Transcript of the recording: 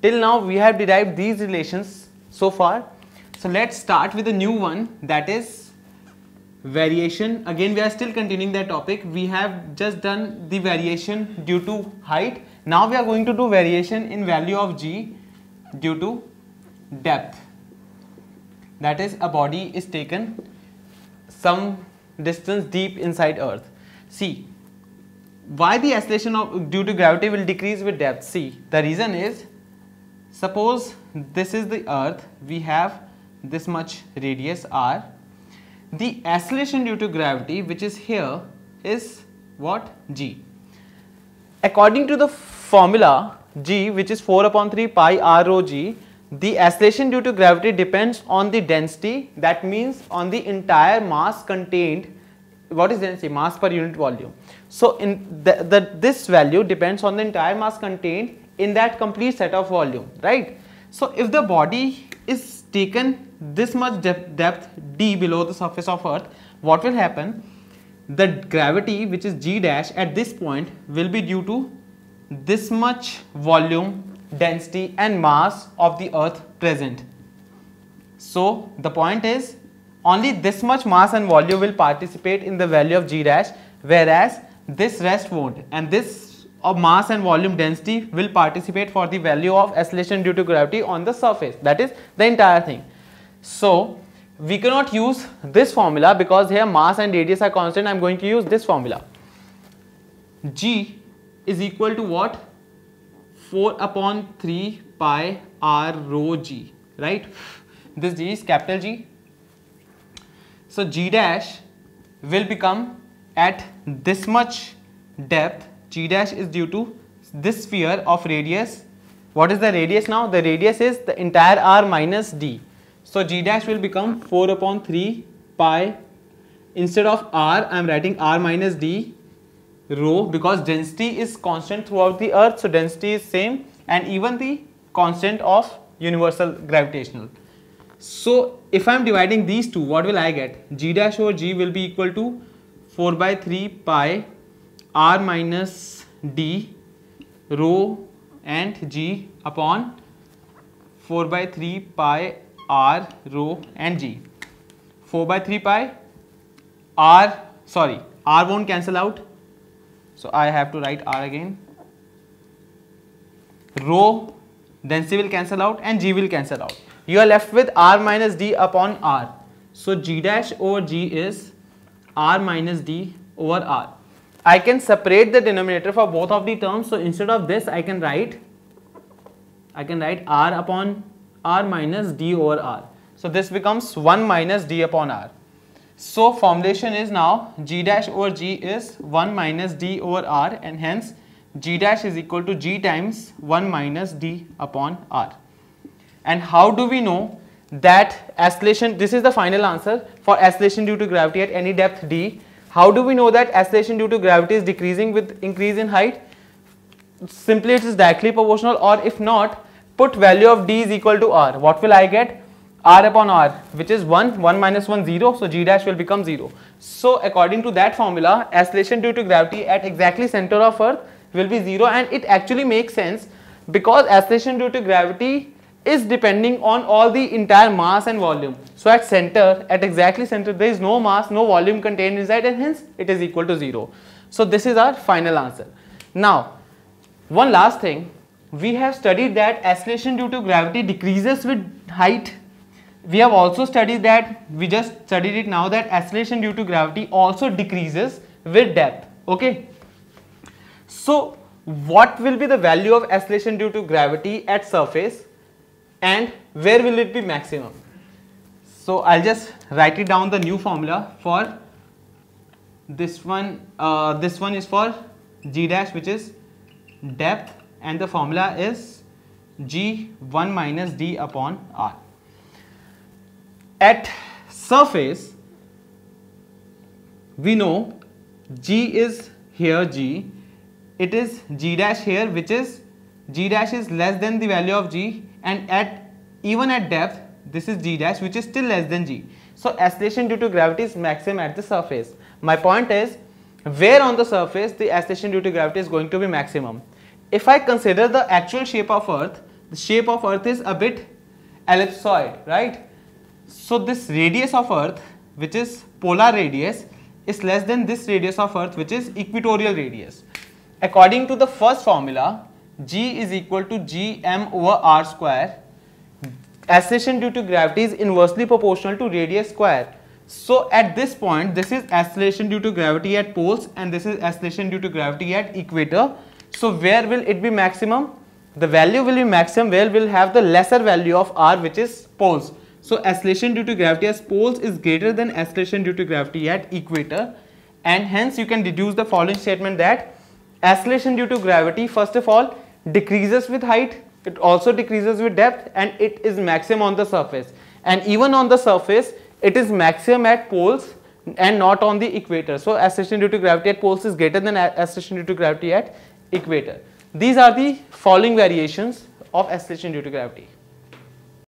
Till now we have derived these relations so far. So let's start with a new one, that is variation. Again we are still continuing that topic. We have just done the variation due to height. Now we are going to do variation in value of g due to depth. That is, a body is taken some distance deep inside earth. See, why the acceleration due to gravity will decrease with depth? See, the reason is, suppose this is the earth, we have this much radius r. The acceleration due to gravity, which is here, is what? G. According to the formula G, which is 4 upon 3 pi r rho g, the acceleration due to gravity depends on the density. That means on the entire mass contained. What is density? Mass per unit volume. So in this value depends on the entire mass contained in that complete set of volume, right? So if the body is taken this much depth d below the surface of earth, what will happen? The gravity, which is g dash at this point, will be due to this much volume, density and mass of the earth present. So the point is, only this much mass and volume will participate in the value of g dash, whereas this rest won't, and this of mass and volume density will participate for the value of acceleration due to gravity on the surface. That is the entire thing. So we cannot use this formula because here mass and radius are constant. I am going to use this formula. G is equal to what? 4 upon 3 pi r rho g, right? This g is capital G. So g dash will become at this much depth. G dash is due to this sphere of radius. What is the radius now? The radius is the entire r minus d. So g dash will become 4 upon 3 pi. Instead of r, I am writing r minus d rho, because density is constant throughout the earth. So density is same, and even the constant of universal gravitational. So if I am dividing these two, what will I get? G dash over g will be equal to 4 by 3 pi r minus d rho and g upon 4 by 3 pi r rho and g. 4 by 3 pi r won't cancel out, so I have to write r again. Rho, density will cancel out and g will cancel out. You are left with r minus d upon r. So g dash over g is r minus d over r. I can separate the denominator for both of the terms. So instead of this, I can write r upon r minus d over r. So this becomes 1 minus d upon r. So formulation is now g dash over g is 1 minus d over r, and hence g dash is equal to g times 1 minus d upon r. And how do we know that acceleration, this is the final answer for acceleration due to gravity at any depth d. How do we know that acceleration due to gravity is decreasing with increase in height? Simply it is directly proportional, or if not, put value of d is equal to r. What will I get? R upon r, which is 1, 1 minus 1, 0, so g dash will become 0. So according to that formula, acceleration due to gravity at exactly center of earth will be 0, and it actually makes sense because acceleration due to gravity is depending on all the entire mass and volume. So at center, at exactly center, there is no mass, no volume contained inside, and hence it is equal to 0. So this is our final answer. Now, one last thing, we have studied that acceleration due to gravity decreases with height. We have also studied that, we just studied it now, that acceleration due to gravity also decreases with depth. Okay. So what will be the value of acceleration due to gravity at surface, and where will it be maximum? So I'll just write it down, the new formula for this one. This one is for g dash, which is depth, and the formula is g 1 minus d upon r. At surface, we know g is here g, it is g dash here, which is g dash is less than the value of g, and even at depth this is g dash, which is still less than g. So acceleration due to gravity is maximum at the surface. My point is, where on the surface the acceleration due to gravity is going to be maximum? If I consider the actual shape of earth, the shape of Earth is a bit ellipsoid, right? So this radius of Earth, which is polar radius, is less than this radius of Earth, which is equatorial radius. According to the first formula, G is equal to Gm over r square. Acceleration due to gravity is inversely proportional to radius square. So at this point, this is acceleration due to gravity at poles and this is acceleration due to gravity at equator. So where will it be maximum? The value will be maximum where we'll have the lesser value of r, which is poles. So acceleration due to gravity at poles is greater than acceleration due to gravity at equator, and hence you can deduce the following statement that acceleration due to gravity first of all decreases with height, it also decreases with depth, and it is maximum on the surface, and even on the surface it is maximum at poles and not on the equator. So acceleration due to gravity at poles is greater than acceleration due to gravity at equator. These are the following variations of acceleration due to gravity.